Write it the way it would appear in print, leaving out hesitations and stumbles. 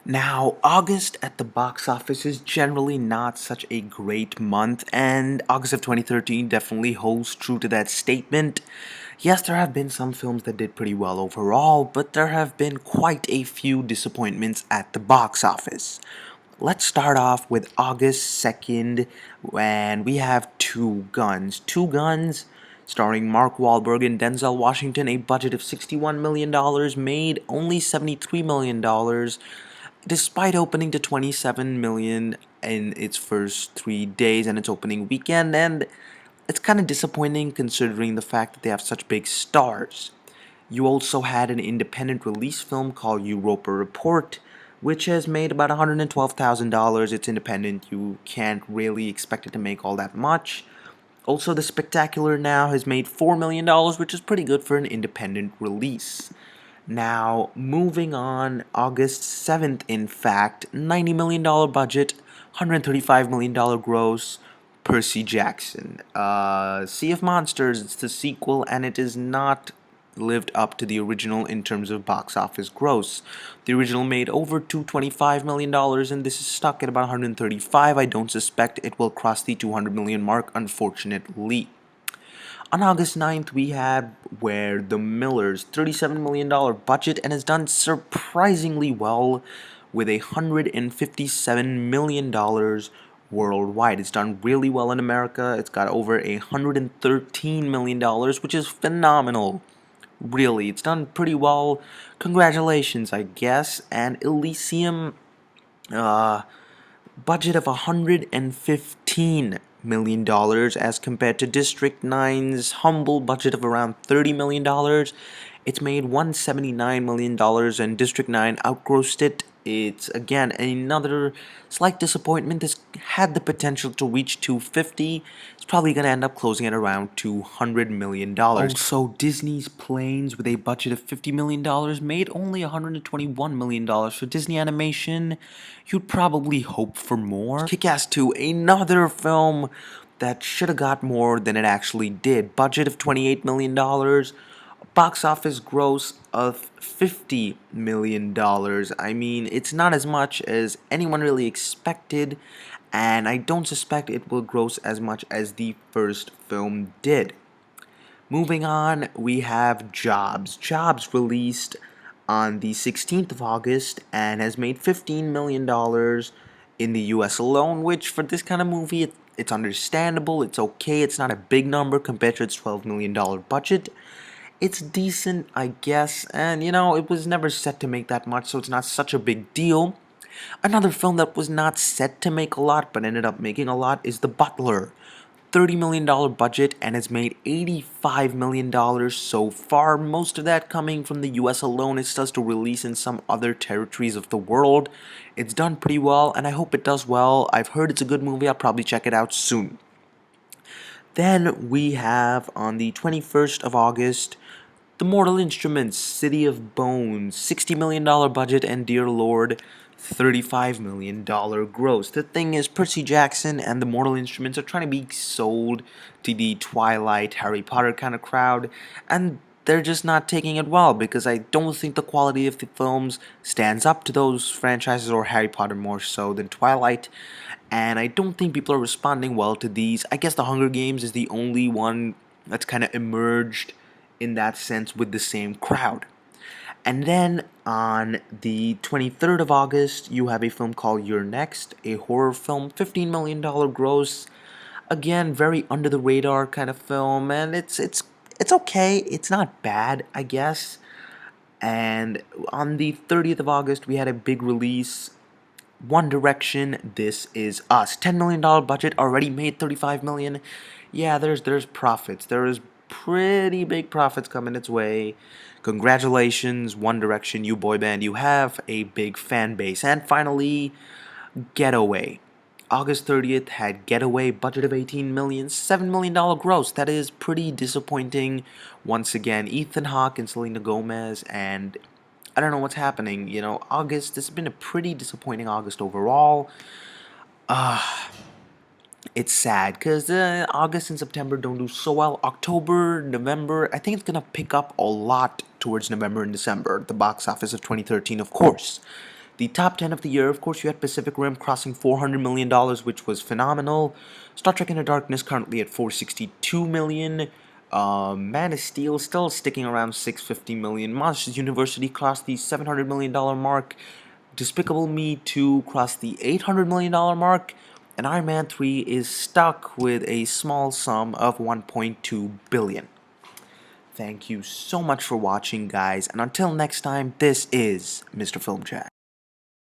Now, August at the box office is generally not such a great month, and August of 2013 definitely holds true to that statement. Yes, there have been some films that did pretty well overall, but there have been quite a few disappointments at the box office. Let's start off with August 2nd, when we have Two Guns. Two Guns, starring Mark Wahlberg and Denzel Washington, a budget of $61 million, made only $73 million, despite opening to 27 million in its first 3 days and its opening weekend, and it's kind of disappointing considering the fact that they have such big stars. You also had an independent release film called Europa Report, which has made about $112,000. It's independent, you can't really expect it to make all that much. Also, The Spectacular Now has made $4 million, which is pretty good for an independent release. Now, moving on, August 7th, in fact, $90 million budget, $135 million gross, Percy Jackson. Sea of Monsters, it's the sequel, and it is not lived up to the original in terms of box office gross. The original made over $225 million, and this is stuck at about 135. I don't suspect it will cross the 200 million mark, unfortunately. On August 9th, we had Where the Millers, $37 million budget, and has done surprisingly well with $157 million worldwide. It's done really well in America. It's got over $113 million, which is phenomenal. Really, it's done pretty well. Congratulations, I guess. And Elysium, uh, budget of $115 million as compared to District 9's humble budget of around $30 million. It's made $179 million, and District 9 outgrossed it. It's again another slight disappointment. This had the potential to reach 250. It's probably going to end up closing at around $200 million. Also, Disney's Planes, with a budget of $50 million, made only $121 million for Disney Animation. You'd probably hope for more. Kick-Ass 2, another film that should have got more than it actually did. Budget of $28 million. Box office gross of $50 million. I mean, it's not as much as anyone really expected, and I don't suspect it will gross as much as the first film did. Moving on, we have Jobs. Jobs released on the 16th of August and has made $15 million in the US alone, which for this kind of movie, it's understandable, it's okay, it's not a big number compared to its $12 million budget. It's decent, I guess, and it was never set to make that much, so it's not such a big deal. Another film that was not set to make a lot but ended up making a lot is The Butler. $30 million budget and has made $85 million so far, most of that coming from the US alone. It starts to release in some other territories of the world. It's done pretty well, and I hope it does well. I've heard it's a good movie, I'll probably check it out soon. Then we have, on the 21st of August, The Mortal Instruments, City of Bones, $60 million budget, and dear lord, $35 million gross. The thing is, Percy Jackson and The Mortal Instruments are trying to be sold to the Twilight, Harry Potter kind of crowd, and they're just not taking it well, because I don't think the quality of the films stands up to those franchises, or Harry Potter more so than Twilight, and I don't think people are responding well to these. I guess The Hunger Games is the only one that's kind of emerged in that sense with the same crowd. And then on the 23rd of August, you have a film called You're Next, a horror film, $15 million gross. Again, very under the radar kind of film, and it's okay. It's not bad, I guess. And on the 30th of August, we had a big release, One Direction, This Is Us. $10 million budget, already made $35 million. Yeah, there's profits. There is pretty big profits coming its way. Congratulations, One Direction, you boy band. You have a big fan base. And finally, Getaway. August 30th had Getaway, budget of $18 million, $7 million gross. That is pretty disappointing. Once again, Ethan Hawke and Selena Gomez, and I don't know what's happening. August, this has been a pretty disappointing August overall. It's sad because August and September don't do so well. October, November, I think it's going to pick up a lot towards November and December, the box office of 2013, of course. The top 10 of the year, of course, you had Pacific Rim crossing $400 million, which was phenomenal. Star Trek Into Darkness currently at $462 million. Man of Steel still sticking around $650 million. Monsters University crossed the $700 million mark. Despicable Me 2 crossed the $800 million mark. And Iron Man 3 is stuck with a small sum of $1.2 billion. Thank you so much for watching, guys, and until next time, this is MrFilmJack.